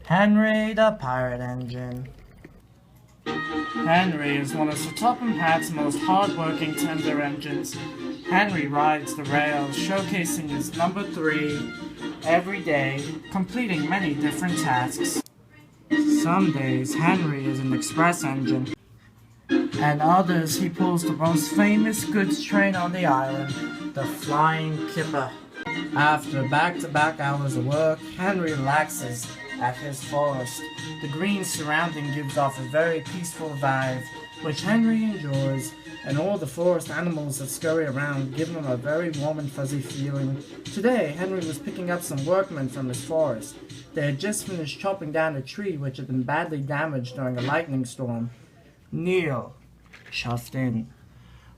Henry the Pirate Engine. Henry is one of Sir Topham Hatt's most hard-working tender engines. Henry rides the rails, showcasing his number 3 every day, completing many different tasks. Some days, Henry is an express engine, and others he pulls the most famous goods train on the island, the Flying Kipper. After back-to-back hours of work, Henry relaxes at his forest. The green surrounding gives off a very peaceful vibe, which Henry enjoys, and all the forest animals that scurry around give him a very warm and fuzzy feeling. Today, Henry was picking up some workmen from his forest. They had just finished chopping down a tree which had been badly damaged during a lightning storm. Neil chuffed in.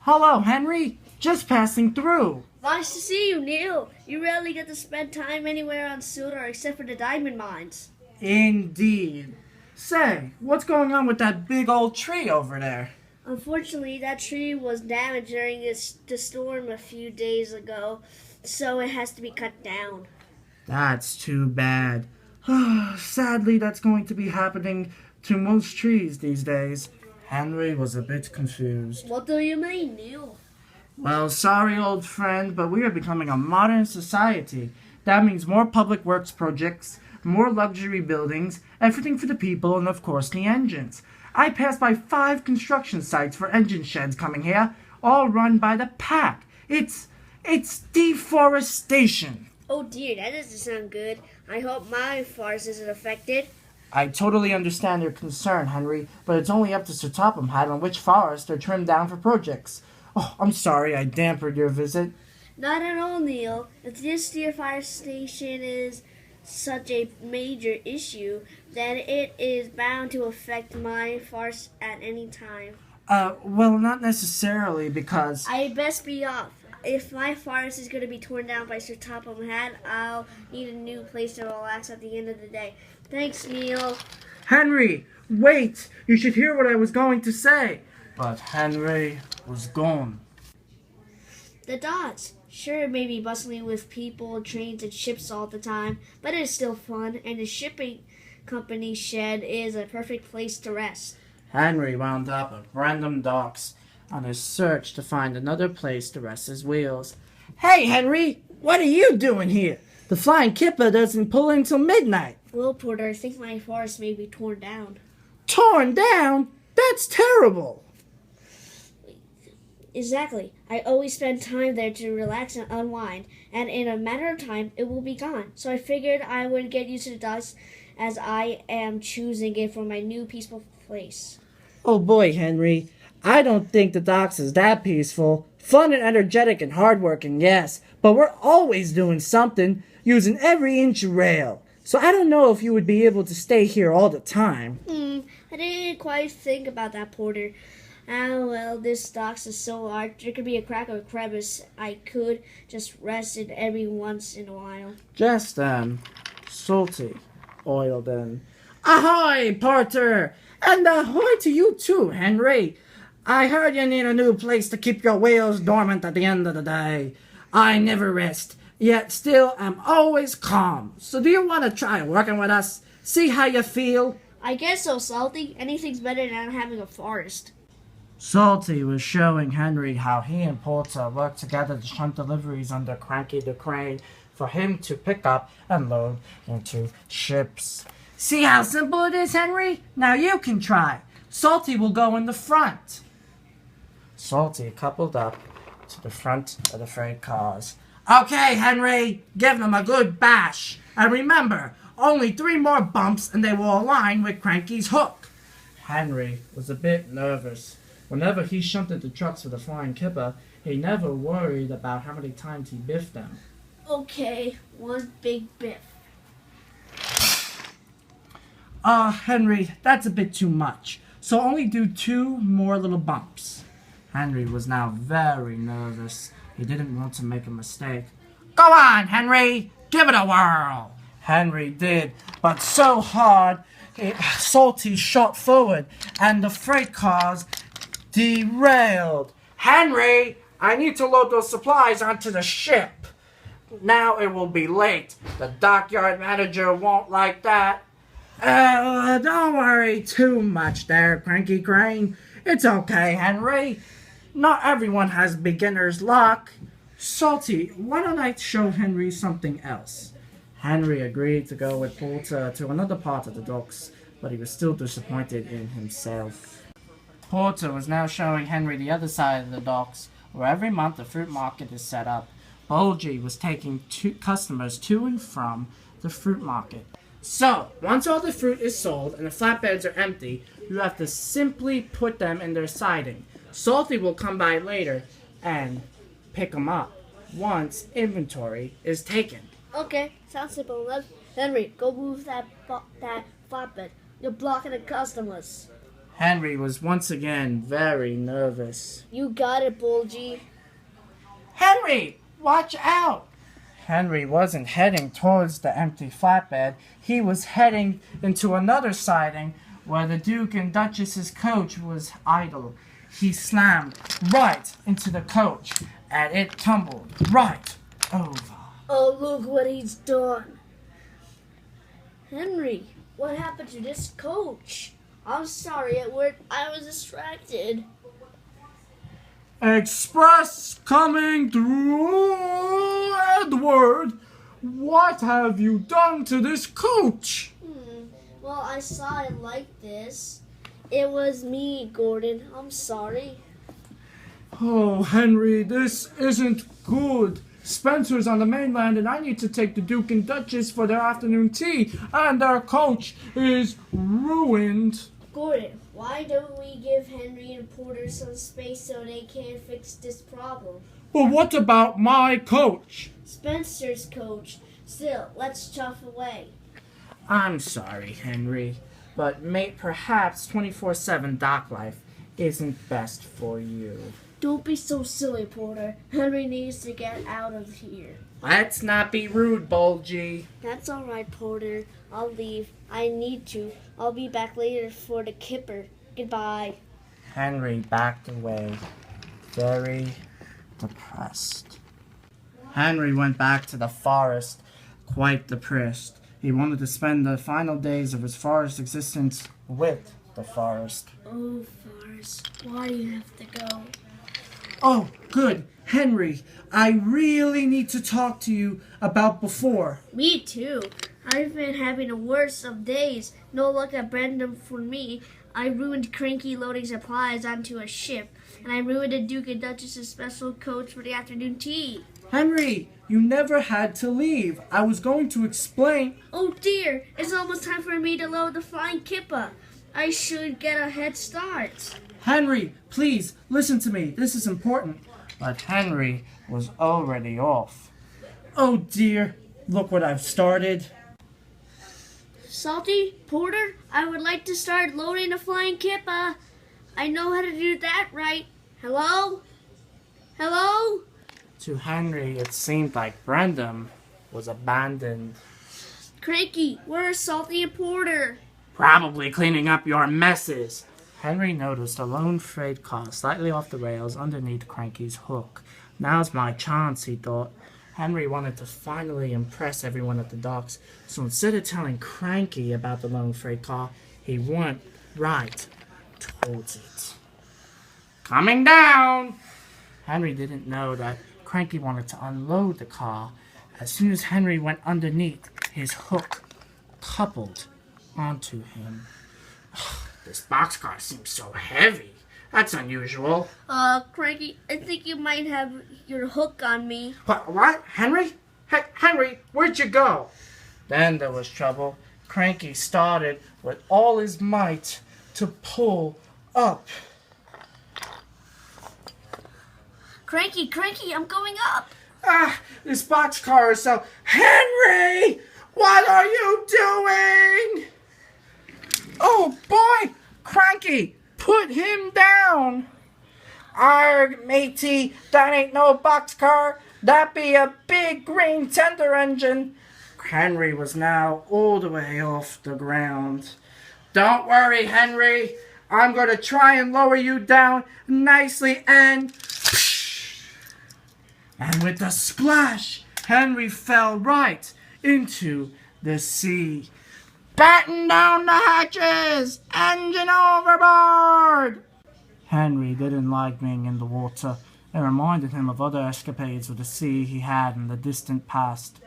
"Hello, Henry. Just passing through." Nice to see you, Neil. You rarely get to spend time anywhere on Sodor except for the diamond mines. Indeed. Say, what's going on with that big old tree over there? Unfortunately, that tree was damaged during the storm a few days ago, so it has to be cut down. That's too bad. Sadly, that's going to be happening to most trees these days. Henry was a bit confused. What do you mean, Neil? Well, sorry, old friend, but we are becoming a modern society. That means more public works projects, more luxury buildings, everything for the people, and of course the engines. I passed by 5 construction sites for engine sheds coming here, all run by the pack. It's deforestation. Oh dear, that doesn't sound good. I hope my forest isn't affected. I totally understand your concern, Henry, but it's only up to Sir Topham Hatt on which forests are trimmed down for projects. Oh, I'm sorry I dampened your visit. Not at all, Neil. If this deforestation is such a major issue, then it is bound to affect my forest at any time. Well, not necessarily, because... I best be off. If my forest is going to be torn down by Sir Topham Hatt, I'll need a new place to relax at the end of the day. Thanks, Neil. Henry, wait! You should hear what I was going to say. But Henry was gone. The docks. Sure, it may be bustling with people, trains, and ships all the time, but it is still fun, and the shipping company shed is a perfect place to rest. Henry wound up at random docks on his search to find another place to rest his wheels. Hey, Henry! What are you doing here? The Flying Kipper doesn't pull until midnight. Well, Porter, I think my forest may be torn down. Torn down? That's terrible! Exactly. I always spend time there to relax and unwind, and in a matter of time, it will be gone. So I figured I would get used to the docks as I am choosing it for my new peaceful place. Oh boy, Henry. I don't think the docks is that peaceful. Fun and energetic and hardworking, yes, but we're always doing something, using every inch of rail. So I don't know if you would be able to stay here all the time. I didn't quite think about that, Porter. Well, this docks is so large, there could be a crack or a crevice. I could just rest in every once in a while. Just, salty oil then. Ahoy, Porter! And ahoy to you too, Henry! I heard you need a new place to keep your wheels dormant at the end of the day. I never rest, yet still am always calm. So do you want to try working with us? See how you feel? I guess so, Salty. Anything's better than having a forest. Salty was showing Henry how he and Porter worked together to shunt deliveries under Cranky the Crane for him to pick up and load into ships. See how simple it is, Henry? Now you can try. Salty will go in the front. Salty coupled up to the front of the freight cars. Okay, Henry, give them a good bash. And remember, only 3 more bumps and they will align with Cranky's hook. Henry was a bit nervous. Whenever he shunted the trucks for the Flying Kipper, he never worried about how many times he biffed them. Okay, one big biff. Henry, that's a bit too much. So only do 2 more little bumps. Henry was now very nervous. He didn't want to make a mistake. Go on, Henry! Give it a whirl! Henry did, but so hard, Salty shot forward, and the freight cars derailed. Henry, I need to load those supplies onto the ship. Now it will be late. The dockyard manager won't like that. Don't worry too much there, Cranky Crane. It's okay, Henry. Not everyone has beginner's luck. Salty, why don't I show Henry something else? Henry agreed to go with Porter to another part of the docks, but he was still disappointed in himself. Porter was now showing Henry the other side of the docks, where every month a fruit market is set up. Bulgy was taking customers to and from the fruit market. So, once all the fruit is sold and the flatbeds are empty, you have to simply put them in their siding. Salty will come by later and pick them up once inventory is taken. Okay, sounds simple. Henry, go move that flatbed. You're blocking the customers. Henry was once again very nervous. You got it, Bulgy. Henry, watch out! Henry wasn't heading towards the empty flatbed. He was heading into another siding where the Duke and Duchess's coach was idle. He slammed right into the coach, and it tumbled right over. Oh, look what he's done. Henry, what happened to this coach? I'm sorry, at work I was distracted. Express coming through, Edward. What have you done to this coach? Well, I saw it like this. It was me, Gordon. I'm sorry. Oh, Henry, this isn't good. Spencer's on the mainland, and I need to take the Duke and Duchess for their afternoon tea, and their coach is ruined. Gordon, why don't we give Henry and Porter some space so they can fix this problem? But what about my coach? Spencer's coach. Still, let's chuff away. I'm sorry, Henry, but perhaps 24/7 dock life isn't best for you. Don't be so silly, Porter. Henry needs to get out of here. Let's not be rude, Bulgy. That's all right, Porter. I'll leave. I need to. I'll be back later for the kipper. Goodbye. Henry backed away, very depressed. Henry went back to the forest, quite depressed. He wanted to spend the final days of his forest existence with the forest. Oh, Forrest, why do you have to go? Oh, good. Henry, I really need to talk to you about before. Me too. I've been having the worst of days. No luck at Brandon for me. I ruined Cranky loading supplies onto a ship, and I ruined the Duke and Duchess's special coach for the afternoon tea. Henry, you never had to leave. I was going to explain. Oh dear, it's almost time for me to load the flying kippa. I should get a head start. Henry, please, listen to me. This is important. But Henry was already off. Oh dear, look what I've started. Salty, Porter, I would like to start loading the flying kippa. I know how to do that right. Hello? Hello? To Henry, it seemed like Brendan was abandoned. Cranky, where are Salty and Porter? Probably cleaning up your messes. Henry noticed a lone freight car slightly off the rails underneath Cranky's hook. Now's my chance, he thought. Henry wanted to finally impress everyone at the docks, so instead of telling Cranky about the lone freight car, he went right towards it. Coming down! Henry didn't know that Cranky wanted to unload the car. As soon as Henry went underneath, his hook coupled onto him. This boxcar seems so heavy. That's unusual. Cranky, I think you might have your hook on me. What? Henry? Henry, where'd you go? Then there was trouble. Cranky started with all his might to pull up. Cranky, I'm going up. This boxcar is so... Henry! What are you doing? Oh, boy! Cranky, put him down! Arg, matey, that ain't no boxcar. That be a big green tender engine. Henry was now all the way off the ground. Don't worry, Henry. I'm going to try and lower you down nicely and... And with a splash, Henry fell right into the sea. Batten down the hatches! Engine overboard! Henry didn't like being in the water. It reminded him of other escapades with the sea he had in the distant past.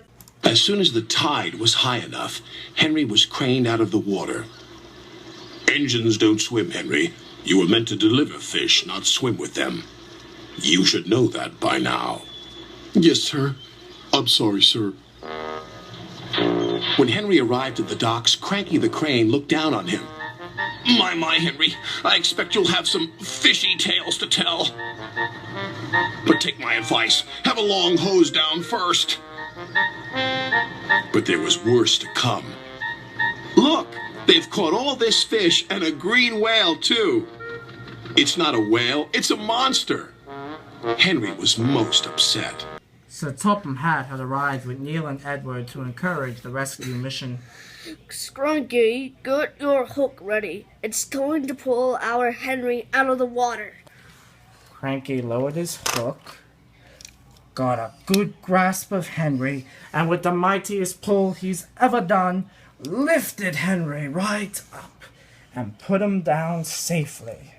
As soon as the tide was high enough, Henry was craned out of the water. Engines don't swim, Henry. You were meant to deliver fish, not swim with them. You should know that by now. Yes, sir. I'm sorry, sir. When Henry arrived at the docks, Cranky the Crane looked down on him. My, Henry, I expect you'll have some fishy tales to tell. But take my advice, have a long hose down first. But there was worse to come. Look, they've caught all this fish and a green whale, too. It's not a whale, it's a monster. Henry was most upset. Sir Topham Hatt had arrived with Neil and Edward to encourage the rescue mission. Cranky, get your hook ready. It's time to pull our Henry out of the water. Cranky lowered his hook, got a good grasp of Henry, and with the mightiest pull he's ever done, lifted Henry right up and put him down safely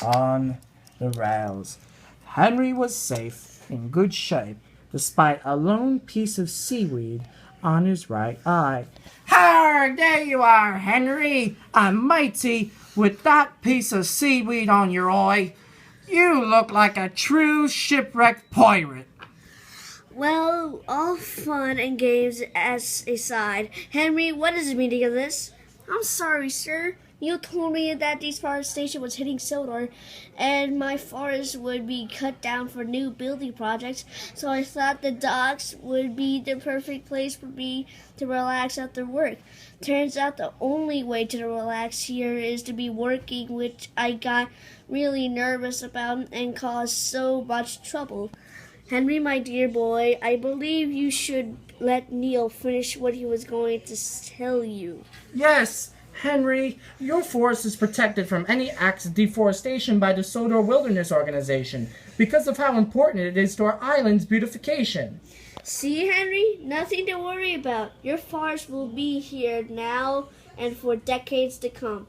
on the rails. Henry was safe, in good shape, despite a lone piece of seaweed on his right eye. Har! There you are, Henry! I'm mighty with that piece of seaweed on your eye. You look like a true shipwrecked pirate. Well, all fun and games as aside, Henry, what is the meaning of this? I'm sorry, sir. You told me that deforestation was hitting Sodor, and my forest would be cut down for new building projects, so I thought the docks would be the perfect place for me to relax after work. Turns out the only way to relax here is to be working, which I got really nervous about and caused so much trouble. Henry, my dear boy, I believe you should let Neil finish what he was going to tell you. Yes, Henry, your forest is protected from any acts of deforestation by the Sodor Wilderness Organization because of how important it is to our island's beautification. See, Henry? Nothing to worry about. Your forest will be here now and for decades to come.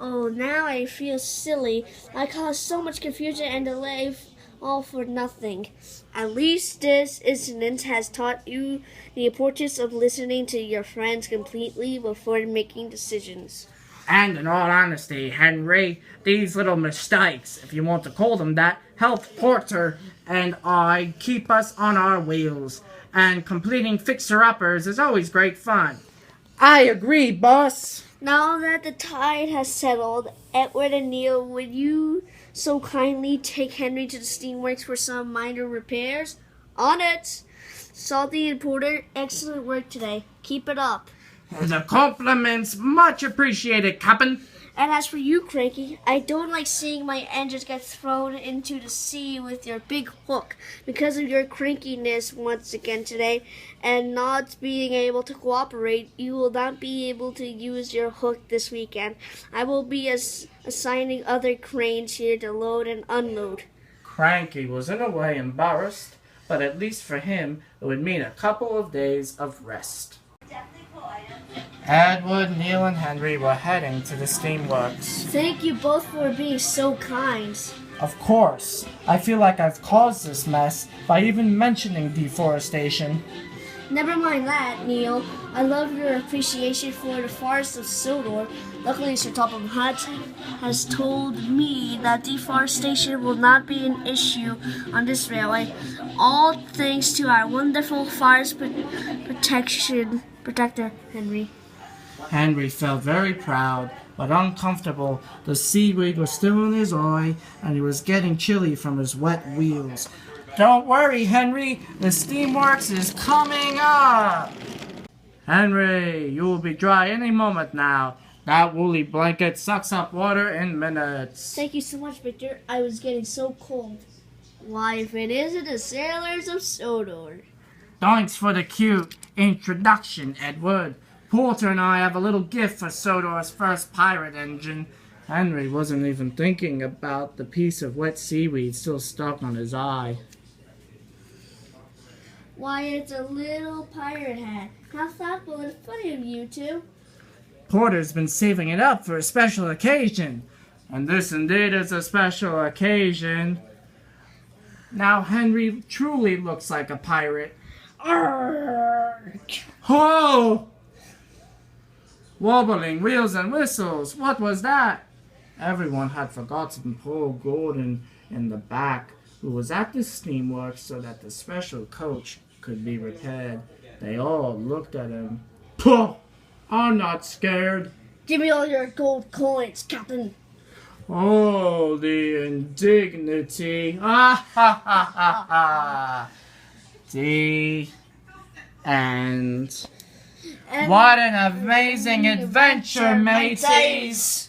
Oh, now I feel silly. I caused so much confusion and delay, all for nothing. At least this incident has taught you the importance of listening to your friends completely before making decisions. And in all honesty, Henry, these little mistakes, if you want to call them that, help Porter and I keep us on our wheels. And completing fixer-uppers is always great fun. I agree, boss. Now that the tide has settled, Edward and Neil, would you so kindly take Henry to the steamworks for some minor repairs? On it! Salty and Porter, excellent work today. Keep it up. The compliments, much appreciated, Captain. And as for you, Cranky, I don't like seeing my engines get thrown into the sea with your big hook. Because of your crankiness once again today and not being able to cooperate, you will not be able to use your hook this weekend. I will be assigning other cranes here to load and unload. Cranky was in a way embarrassed, but at least for him, it would mean a couple of days of rest. Edward, Neil, and Henry were heading to the steamworks. Thank you both for being so kind. Of course. I feel like I've caused this mess by even mentioning deforestation. Never mind that, Neil. I love your appreciation for the forest of Sodor. Luckily, Sir Topham Hatt has told me that deforestation will not be an issue on this railway. All thanks to our wonderful forest protector, Henry. Henry felt very proud, but uncomfortable. The seaweed was still in his eye, and he was getting chilly from his wet wheels. Don't worry, Henry. The steamworks is coming up. Henry, you will be dry any moment now. That woolly blanket sucks up water in minutes. Thank you so much, Victor. I was getting so cold. Why, if it isn't the sailors of Sodor. Thanks for the cute introduction, Edward. Porter and I have a little gift for Sodor's first pirate engine. Henry wasn't even thinking about the piece of wet seaweed still stuck on his eye. Why, it's a little pirate hat. How thoughtful and funny of you two. Porter's been saving it up for a special occasion. And this indeed is a special occasion. Now Henry truly looks like a pirate. Arrgh! Ho! Wobbling wheels and whistles. What was that? Everyone had forgotten poor Gordon in the back, who was at the steamworks so that the special coach could be repaired. They all looked at him. Puh! I'm not scared. Give me all your gold coins, Captain. Oh, the indignity. Ah, ha, ha, ha, ha. The end. And What an amazing adventure, mateys!